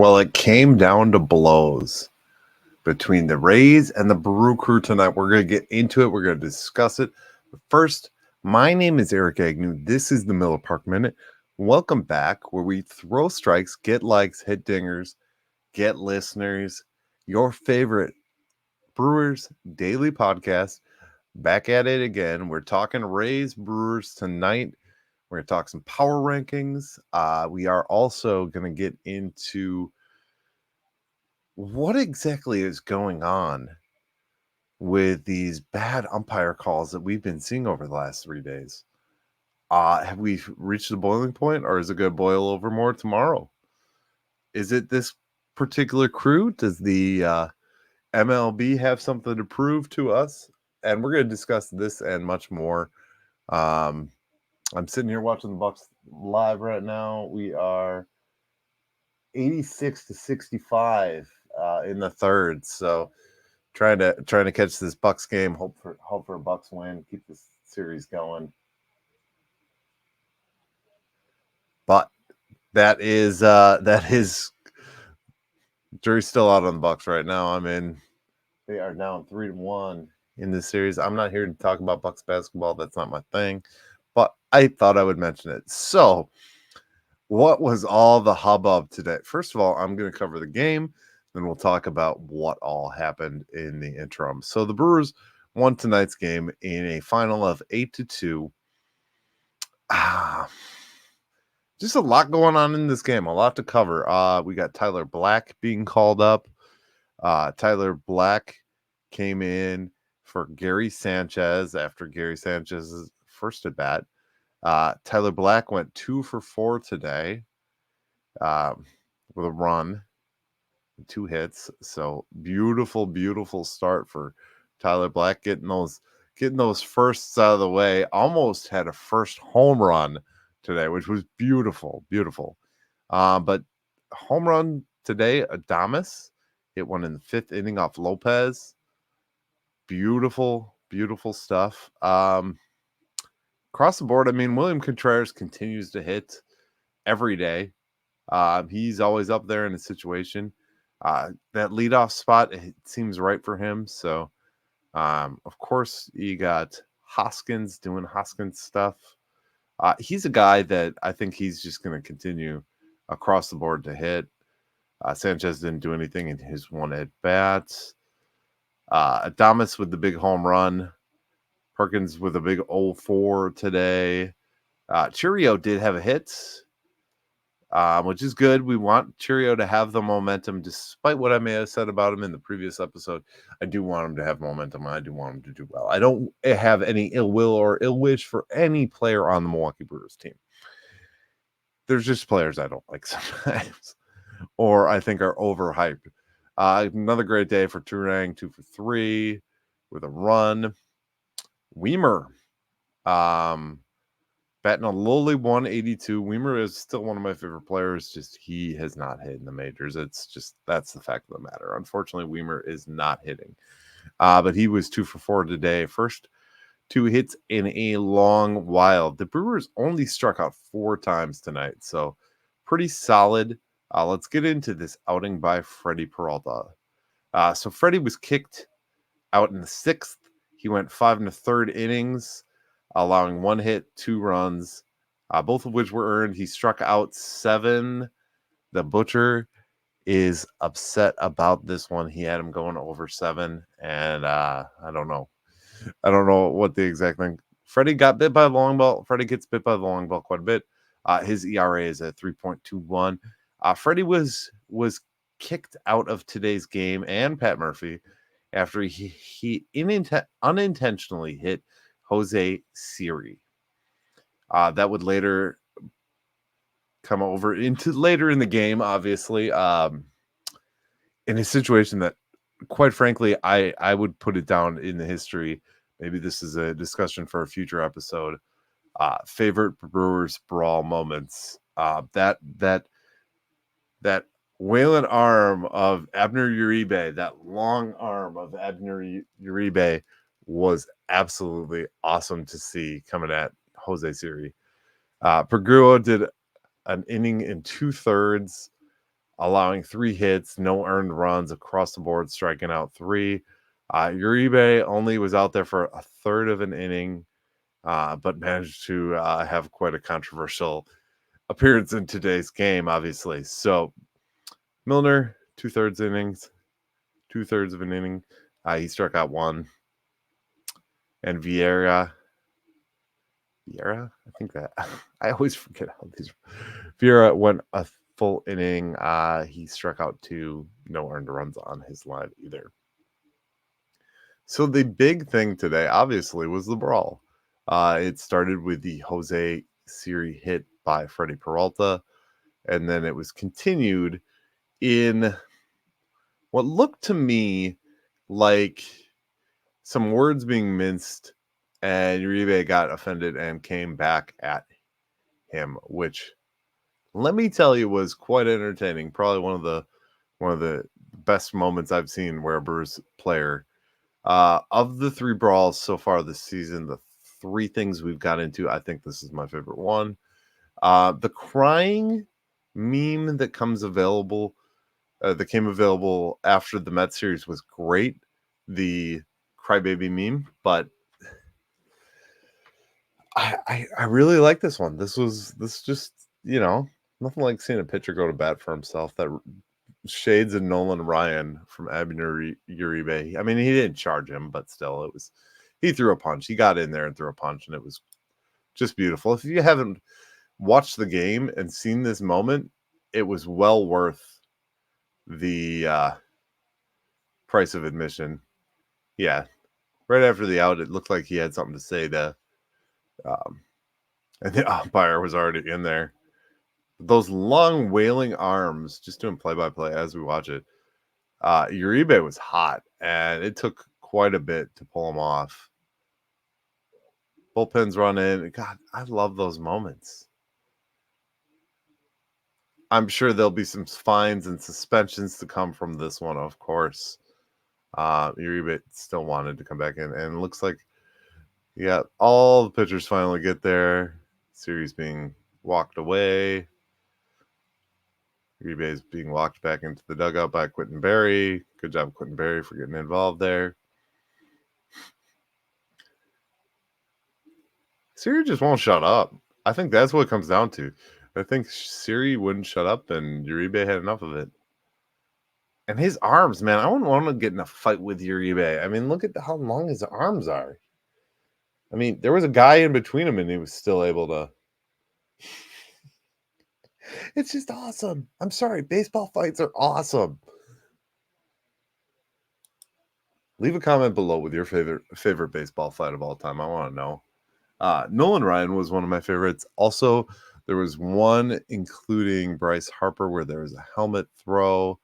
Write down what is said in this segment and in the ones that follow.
Well, it came down to blows between the Rays and the Brew Crew tonight. We're going to get into it. We're going to discuss it. But first, my name is Eric Agnew. This is the Miller Park Minute. Welcome back, where we throw strikes, get likes, hit dingers, get listeners. Your favorite Brewers daily podcast. Back at it again. We're talking Rays Brewers tonight. We're going to talk some power rankings. We are also going to get into what exactly is going on with these bad umpire calls that we've been seeing over the last 3 days. Have we reached the boiling point, or is it going to boil over more tomorrow? Is it this particular crew? Does the MLB have something to prove to us? And we're going to discuss this and much more. I'm sitting here watching the Bucks live right now. We are 86-65 in the third. So trying to catch this Bucks game. Hope for a Bucks win. Keep this series going. But that is jury's still out on the Bucks right now. They are down 3-1 in this series. I'm not here to talk about Bucks basketball. That's not my thing. But I thought I would mention it. So, what was all the hubbub today? First of all, I'm going to cover the game. Then we'll talk about what all happened in the interim. So the Brewers won tonight's game in a final of 8-2. Just a lot going on in this game. A lot to cover. We got Tyler Black being called up. Tyler Black came in for Gary Sanchez after Gary Sanchez's first at bat. Tyler Black went 2 for 4 today with a run, 2 hits. So beautiful start for Tyler Black, getting those firsts out of the way. Almost had a first home run today, which was beautiful. But home run today, Adames hit one in the 5th inning off Lopez. Beautiful stuff. Across the board, William Contreras continues to hit every day. He's always up there in a situation. That leadoff spot, it seems right for him. So, of course, you got Hoskins doing Hoskins stuff. He's a guy that I think he's just going to continue across the board to hit. Sanchez didn't do anything in his one at bat. Adames with the big home run. Perkins with a big 0-4 today. Cheerio did have a hit, which is good. We want Cheerio to have the momentum, despite what I may have said about him in the previous episode. I do want him to have momentum. I do want him to do well. I don't have any ill will or ill wish for any player on the Milwaukee Brewers team. There's just players I don't like sometimes, or I think are overhyped. Another great day for Turang, 2 for 3 with a run. Weimer, batting a lowly 182. Weimer is still one of my favorite players. Just he has not hit in the majors. That's the fact of the matter. Unfortunately, Weimer is not hitting. But he was 2 for 4 today. First 2 hits in a long while. The Brewers only struck out 4 times tonight, so pretty solid. Let's get into this outing by Freddie Peralta. So Freddie was kicked out in the 6th. He went 5 1/3 innings, allowing 1 hit, 2 runs, both of which were earned. He struck out 7. The Butcher is upset about this one. He had him going over 7, and I don't know what the exact thing. Freddie got bit by the long ball. Freddie gets bit by the long ball quite a bit. His ERA is at 3.21. Freddie was kicked out of today's game, and Pat Murphy, after he unintentionally hit Jose Siri. That would later come over into later in the game, obviously, in a situation that, quite frankly, I would put it down in the history. Maybe this is a discussion for a future episode. Favorite Brewers brawl moments. That wailing arm of Abner Uribe, that long arm of Abner Uribe, was absolutely awesome to see coming at Jose Siri. Perguo did an inning in 2/3. allowing 3 hits, no earned runs across the board, striking out 3. Uribe only was out there for a third of an inning, but managed to have quite a controversial appearance in today's game, obviously. So Milner, 2/3 innings, 2/3 of an inning. He struck out 1. And Vieira, I think that I always forget how these. Vieira went a full inning. He struck out 2, no earned runs on his line either. So the big thing today, obviously, was the brawl. It started with the Jose Siri hit by Freddie Peralta, and then it was continued in what looked to me like some words being minced, and Uribe got offended and came back at him, which, let me tell you, was quite entertaining. Probably one of the best moments I've seen where a Brewers player, of the 3 brawls so far this season, the 3 things we've got into, I think this is my favorite one. The crying meme that came available after the Mets series was great. The crybaby meme, but I really like this one. This just, nothing like seeing a pitcher go to bat for himself. That shades of Nolan Ryan from Abner Uribe. I mean, he didn't charge him, but still, he threw a punch. He got in there and threw a punch, and it was just beautiful. If you haven't watched the game and seen this moment, it was well worth the price of admission. Yeah, right after the out, it looked like he had something to say to, and the umpire was already in there. Those long wailing arms, just doing play-by-play as we watch it. Uribe was hot, and it took quite a bit to pull him off. Bullpens run in. God, I love those moments. I'm sure there'll be some fines and suspensions to come from this one, of course. Uribe still wanted to come back in, and it looks like all the pitchers finally get there. Series being walked away. Uribe is being walked back into the dugout by Quentin Berry. Good job, Quentin Berry, for getting involved there. Siri just won't shut up. I think that's what it comes down to. I think Siri wouldn't shut up, and Uribe had enough of it. And his arms, man, I wouldn't want to get in a fight with Uribe. I mean, look at how long his arms are. I mean, there was a guy in between him, and he was still able to. It's just awesome. I'm sorry. Baseball fights are awesome. Leave a comment below with your favorite baseball fight of all time. I want to know. Nolan Ryan was one of my favorites. Also, there was one including Bryce Harper where there was a helmet throw.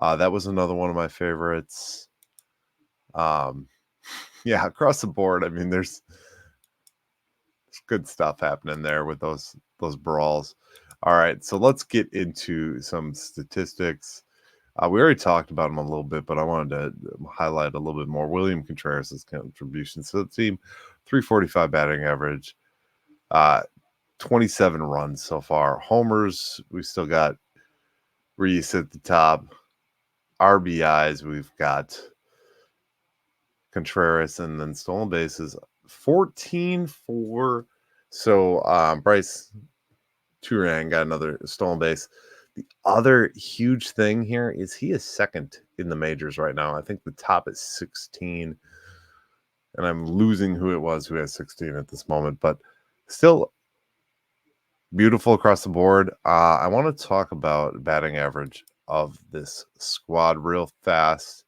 That was another one of my favorites. Yeah, across the board. I mean, there's good stuff happening there with those brawls. All right, so let's get into some statistics. We already talked about him a little bit, but I wanted to highlight a little bit more. William Contreras' contributions to the team: 345 batting average, 27 runs so far. Homers, we still got Reese at the top. RBIs, we've got Contreras, and then stolen bases, 14-4. So Bryce Turang got another stolen base. The other huge thing here is he is second in the majors right now. I think the top is 16, and I'm losing who it was who has 16 at this moment, but still beautiful across the board. I want to talk about batting average of this squad real fast,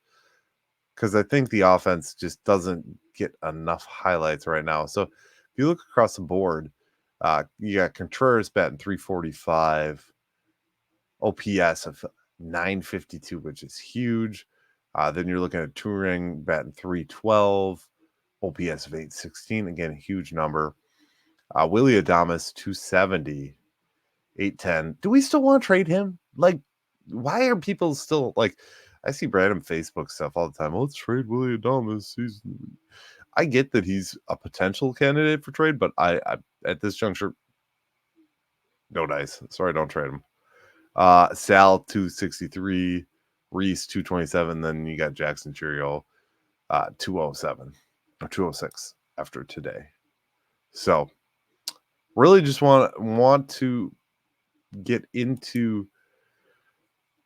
because I think the offense just doesn't get enough highlights right now. So if you look across the board, you got Contreras batting 345, OPS of 952, which is huge. Then you're looking at Turing batting 312, OPS of 816, again, a huge number. Willie Adames 270, 810. Do we still want to trade him? Like, why are people still like? I see random Facebook stuff all the time. Let's trade Willie Adames. I get that he's a potential candidate for trade, but I at this juncture, no dice. Sorry, don't trade him. Sal 263, Reese 227. Then you got Jackson Cheerio 207 or 206 after today. So really just want to get into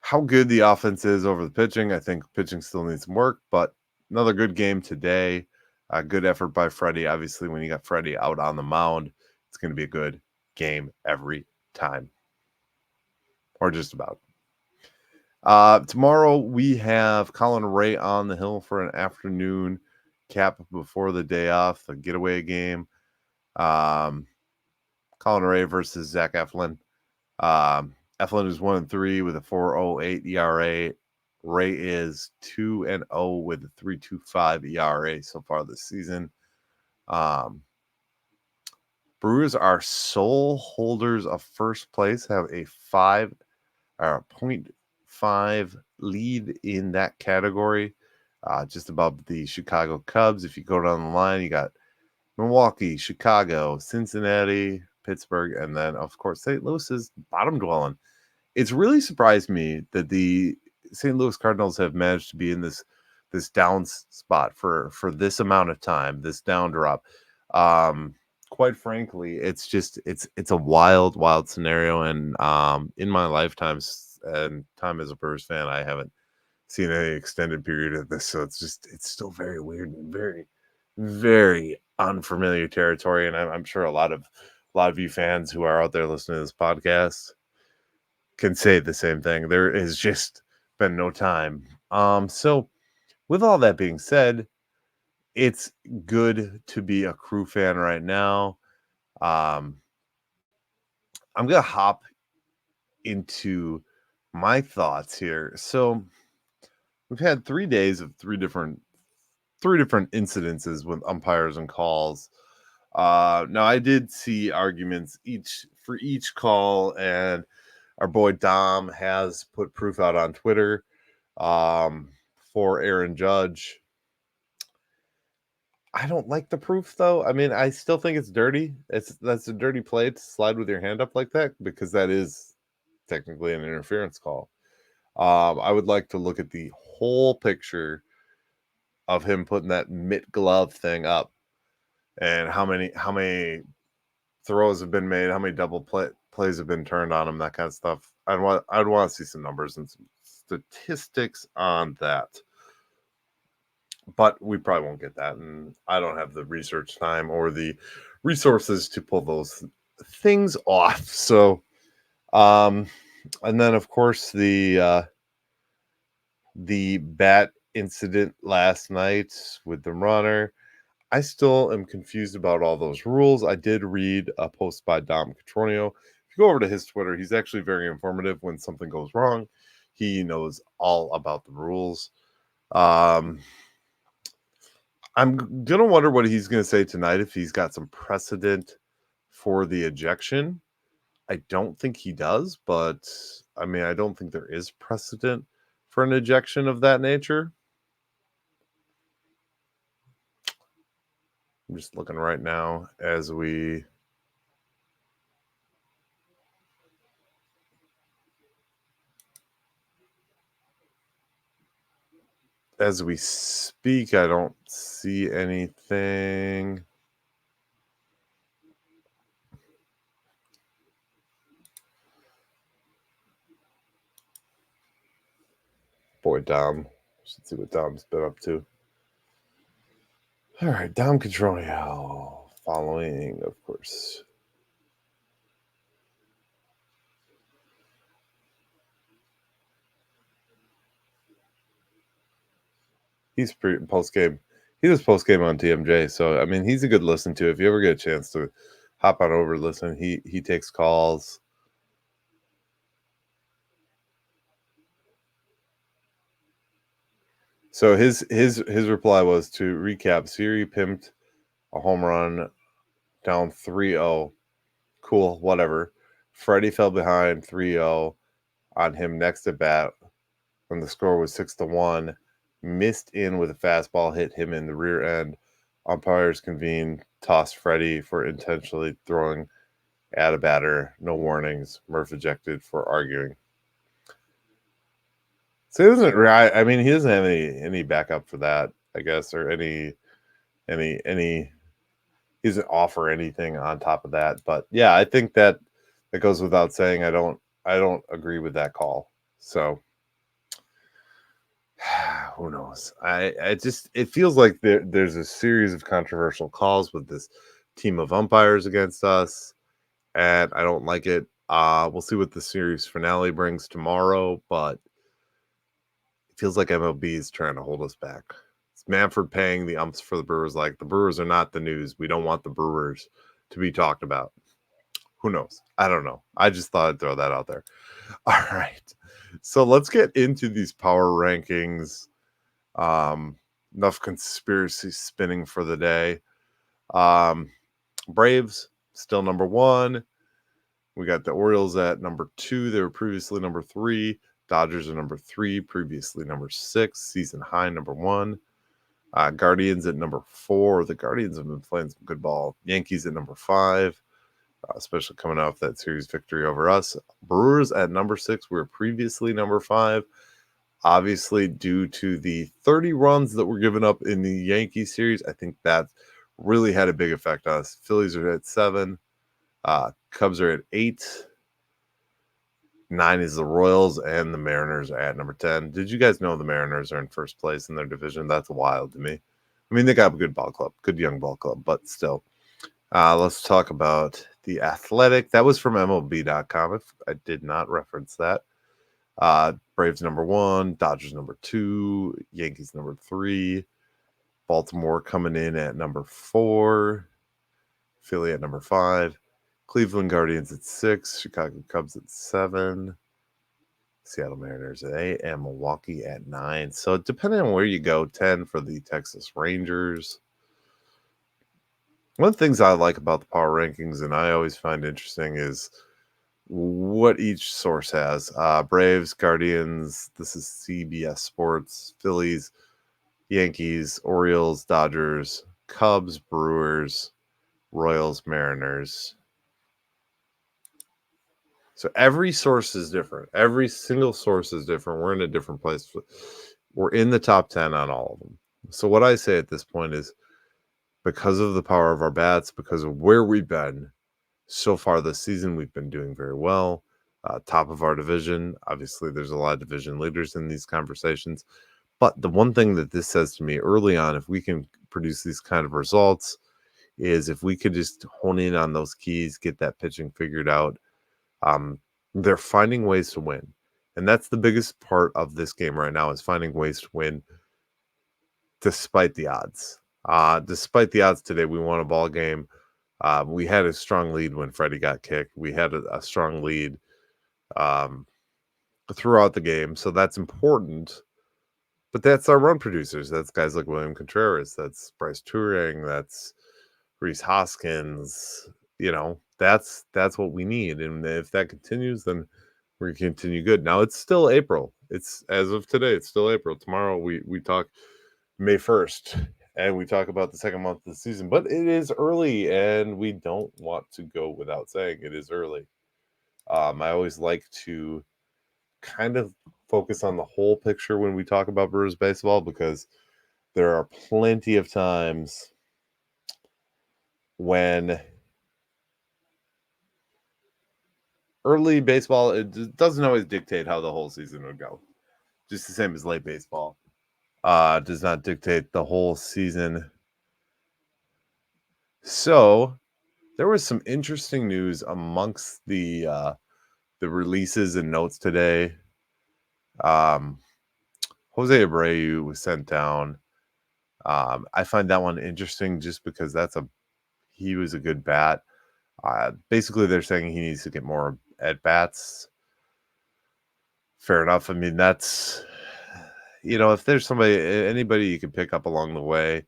how good the offense is over the pitching. I think pitching still needs some work, but another good game today. Good effort by Freddie. Obviously, when you got Freddie out on the mound, it's going to be a good game every time, or just about. Tomorrow we have Colin Ray on the hill for an afternoon cap before the day off, the getaway game. Colin Ray versus Zach Eflin. Eflin is 1-3 with a 4.08 ERA. Ray is 2-0 with a 3.25 ERA so far this season. Brewers are sole holders of first place, have a 0.5 lead in that category, just above the Chicago Cubs. If you go down the line, you got Milwaukee, Chicago, Cincinnati, Pittsburgh, and then, of course, St. Louis is bottom dwelling. It's really surprised me that the St. Louis Cardinals have managed to be in this down spot for this amount of time, this down drop. Quite frankly, it's a wild scenario, and in my lifetimes and time as a Brewers fan, I haven't seen any extended period of this, so it's still very weird and very, very unfamiliar territory. And I'm sure a lot of you fans who are out there listening to this podcast can say the same thing. There has just been no time. So with all that being said, it's good to be a Crew fan right now. I'm gonna hop into my thoughts here. So we've had 3 days of three different incidences with umpires and calls. Now I did see arguments for each call, and our boy Dom has put proof out on Twitter for Aaron Judge. I don't like the proof, though. I mean, I still think it's dirty. That's a dirty play to slide with your hand up like that, because that is technically an interference call. I would like to look at the whole picture of him putting that mitt glove thing up, and how many throws have been made, how many double plays have been turned on him, that kind of stuff. I'd want to see some numbers and some statistics on that. But we probably won't get that, and I don't have the research time or the resources to pull those things off. So, and then of course the bat incident last night with the runner. I still am confused about all those rules. I did read a post by Dom Catronio. If you go over to his Twitter, he's actually very informative when something goes wrong. He knows all about the rules. I'm going to wonder what he's going to say tonight, if he's got some precedent for the ejection. I don't think he does, but I mean, I don't think there is precedent for an ejection of that nature. I'm just looking right now as we speak. I don't see anything. Boy, Dom. Should see what Dom's been up to. All right, Dom Catronio. Following, of course. He's post game. He does post game on TMJ, so I mean, he's a good listen to. If you ever get a chance to hop on over, listen. He takes calls. So his reply was, to recap: Siri pimped a home run down 3-0. Cool, whatever. Freddie fell behind 3-0 on him next at bat when the score was 6-1. Missed in with a fastball, hit him in the rear end. Umpires convened, tossed Freddie for intentionally throwing at a batter. No warnings. Murph ejected for arguing. So he doesn't. I mean, he doesn't have any backup for that, I guess, or any. He doesn't offer anything on top of that. But yeah, I think that goes without saying. I don't agree with that call. So who knows? I just it feels like there's a series of controversial calls with this team of umpires against us, and I don't like it. We'll see what the series finale brings tomorrow, but it feels like MLB is trying to hold us back. It's Manfred paying the umps for the Brewers. Like, the Brewers are not the news. We don't want the Brewers to be talked about. Who knows? I don't know. I just thought I'd throw that out there. All right. So let's get into these power rankings. Enough conspiracy spinning for the day. Braves still number 1. We got the Orioles at number 2. They were previously number 3. Dodgers are number 3, previously number 6, season high number 1. Guardians at number 4. The Guardians have been playing some good ball. Yankees at number 5, especially coming off that series victory over us. Brewers at number 6. We were previously number 5. Obviously, due to the 30 runs that were given up in the Yankee series, I think that really had a big effect on us. Phillies are at 7. Cubs are at 8. 9 is the Royals, and the Mariners are at number 10. Did you guys know the Mariners are in first place in their division? That's wild to me. I mean, they got a good ball club, good young ball club, but still. Let's talk about the Athletic. That was from MLB.com, if I did not reference that. Braves number 1, Dodgers number 2, Yankees number 3, Baltimore coming in at number 4, Philly at number 5, Cleveland Guardians at 6, Chicago Cubs at 7, Seattle Mariners at 8, and Milwaukee at 9. So depending on where you go, 10 for the Texas Rangers. One of the things I like about the power rankings, and I always find interesting, is what each source has. Braves, Guardians, this is CBS Sports, Phillies, Yankees, Orioles, Dodgers, Cubs, Brewers, Royals, Mariners. So every source is different. Every single source is different. We're in a different place. We're in the top 10 on all of them. So what I say at this point is, because of the power of our bats, because of where we've been so far this season, we've been doing very well. Top of our division. Obviously, there's a lot of division leaders in these conversations. But the one thing that this says to me early on, if we can produce these kind of results, is if we could just hone in on those keys, get that pitching figured out. They're finding ways to win. And that's the biggest part of this game right now, is finding ways to win despite the odds. Despite the odds today, we won a ball game. We had a strong lead when Freddie got kicked. We had a strong lead throughout the game. So that's important. But that's our run producers. That's guys like William Contreras. That's Bryce Turing. That's Reese Hoskins. That's what we need. And if that continues, then we're going to continue good. Now, it's still April. It's, as of today, it's still April. Tomorrow we talk May 1st, and we talk about the second month of the season. But it is early, and we don't want to go without saying it is early. I always like to kind of focus on the whole picture when we talk about Brewers baseball, because there are plenty of times when early baseball, it doesn't always dictate how the whole season would go. Just the same as late baseball does not dictate the whole season. So there was some interesting news amongst the releases and notes today. Jose Abreu was sent down. I find that one interesting just because he was a good bat. Basically, they're saying he needs to get more at bats. Fair enough. I mean, that's, if there's anybody you can pick up along the way,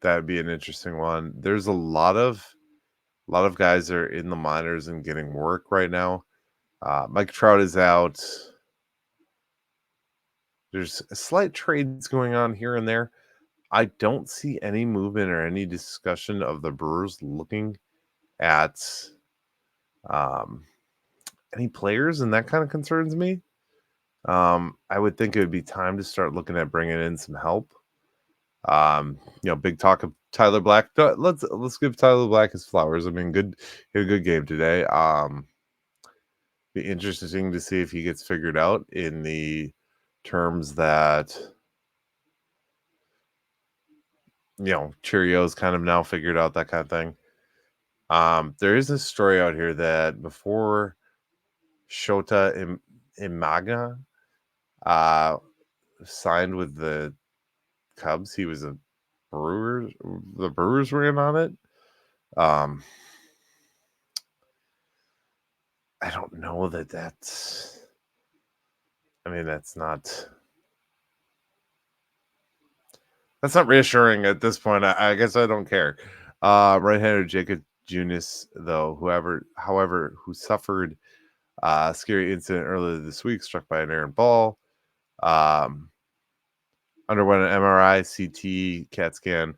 that'd be an interesting one. There's a lot of guys that are in the minors and getting work right now. Mike Trout is out. There's slight trades going on here and there. I don't see any movement or any discussion of the Brewers looking at any players, and that kind of concerns me. I would think it would be time to start looking at bringing in some help. Big talk of Tyler Black. Let's give Tyler Black his flowers. I mean, he had a good game today. Be interesting to see if he gets figured out in the terms that Cheerios kind of now figured out, that kind of thing. There is a story out here that before Shota Imaga signed with the Cubs, he was a Brewers. The Brewers were in on it. I don't know that's. I mean, that's not reassuring at this point. I guess I don't care. Right-hander Jacob Junis, though, however, who suffered a scary incident earlier this week, struck by an errant ball. Underwent an MRI, CT, CAT scan,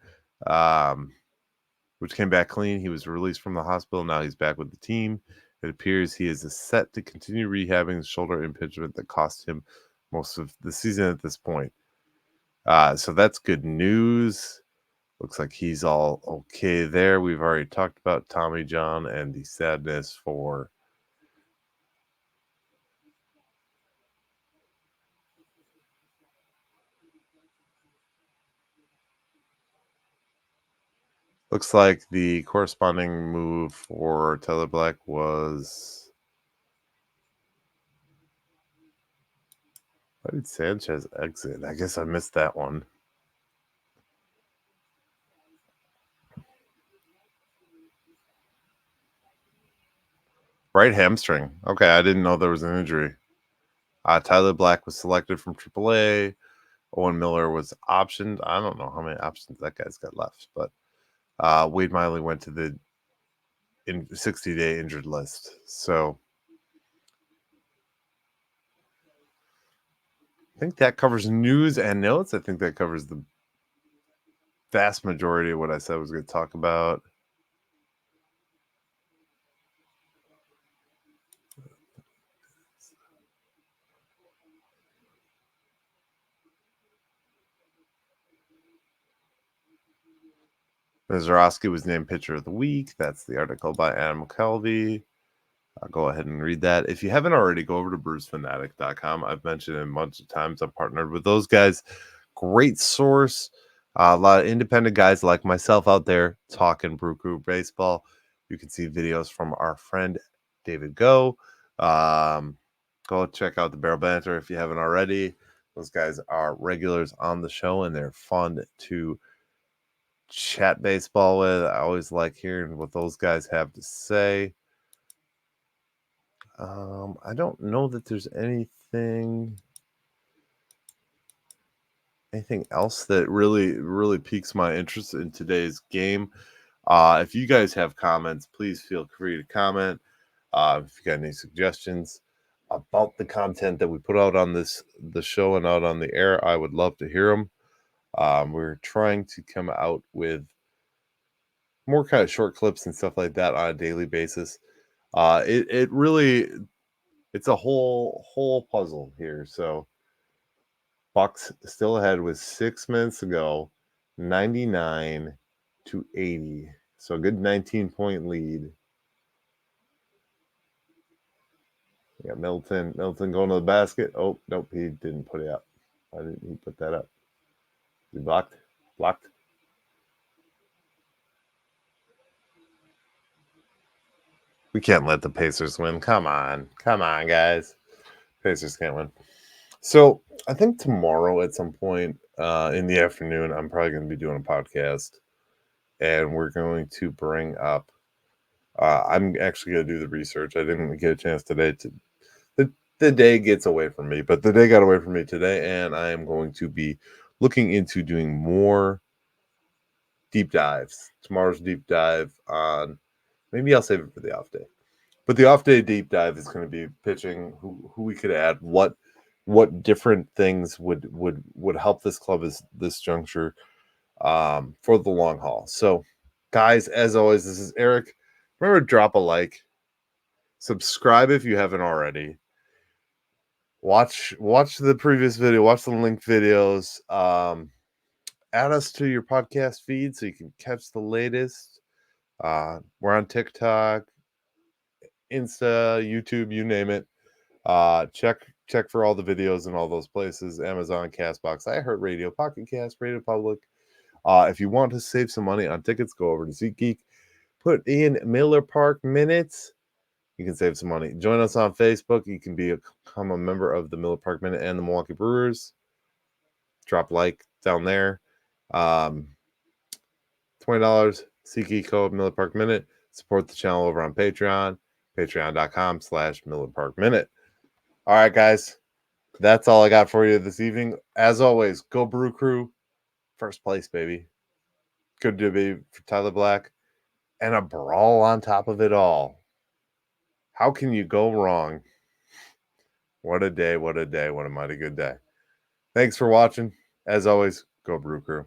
which came back clean. He was released from the hospital. Now he's back with the team. It appears he is set to continue rehabbing the shoulder impingement that cost him most of the season at this point. So that's good news. Looks like he's all okay there. We've already talked about Tommy John and the sadness for looks like the corresponding move for Tyler Black was, why did Sanchez exit? I guess I missed that one. Right hamstring. Okay, I didn't know there was an injury. Tyler Black was selected from AAA. Owen Miller was optioned. I don't know how many options that guy's got left, but Wade Miley went to the 60-day injured list. So I think that covers news and notes. I think that covers the vast majority of what I said I was going to talk about. Mizorowski was named Pitcher of the Week. That's the article by Adam McKelvey. I'll go ahead and read that. If you haven't already, go over to brewsfanatic.com. I've mentioned it a bunch of times. I'm partnered with those guys. Great source. A lot of independent guys like myself out there talking Brew Crew baseball. You can see videos from our friend David Go. Go check out the Barrel Banter if you haven't already. Those guys are regulars on the show, and they're fun to chat baseball with. I always like hearing what those guys have to say. I don't know that there's anything else that really piques my interest in today's game. If you guys have comments, please feel free to comment. If you got any suggestions about the content that we put out on the show and out on the air, I would love to hear them. We're trying to come out with more kind of short clips and stuff like that on a daily basis. It really, it's a whole puzzle here. So Bucks still ahead with 6 minutes to go, 99-80. So a good 19-point lead. Yeah, Milton going to the basket. Oh, nope, he didn't put it up. Why didn't he put that up? He blocked. We can't let the Pacers win. Come on, guys. Pacers can't win. So I think tomorrow at some point in the afternoon, I'm probably going to be doing a podcast, and we're going to bring up. I'm actually going to do the research. I didn't get a chance today. The day gets away from me, but the day got away from me today, and I am going to be looking into doing more deep dives. Tomorrow's deep dive on. Maybe I'll save it for the off day. But the off day deep dive is going to be pitching, who we could add, what different things would help this club as this juncture for the long haul. So, guys, as always, this is Eric. Remember, drop a like, Subscribe if you haven't already. Watch the previous video. Watch the linked videos. Add us to your podcast feed so you can catch the latest. We're on TikTok, Insta, YouTube, you name it. Check for all the videos in all those places: Amazon, Castbox, iHeartRadio, Pocket Cast, Radio Public. If you want to save some money on tickets, go over to SeatGeek. Put in Miller Park Minutes. You can save some money. Join us on Facebook. You can become a member of the Miller Park Minute and the Milwaukee Brewers. Drop like down there. $20 SeatGeek code Miller Park Minute. Support the channel over on Patreon. Patreon.com/Miller Park Minute. All right, guys. That's all I got for you this evening. As always, go Brew Crew. First place, baby. Good to be for Tyler Black. And a brawl on top of it all. How can you go wrong? What a day, what a day, what a mighty good day. Thanks for watching. As always, go Brew Crew.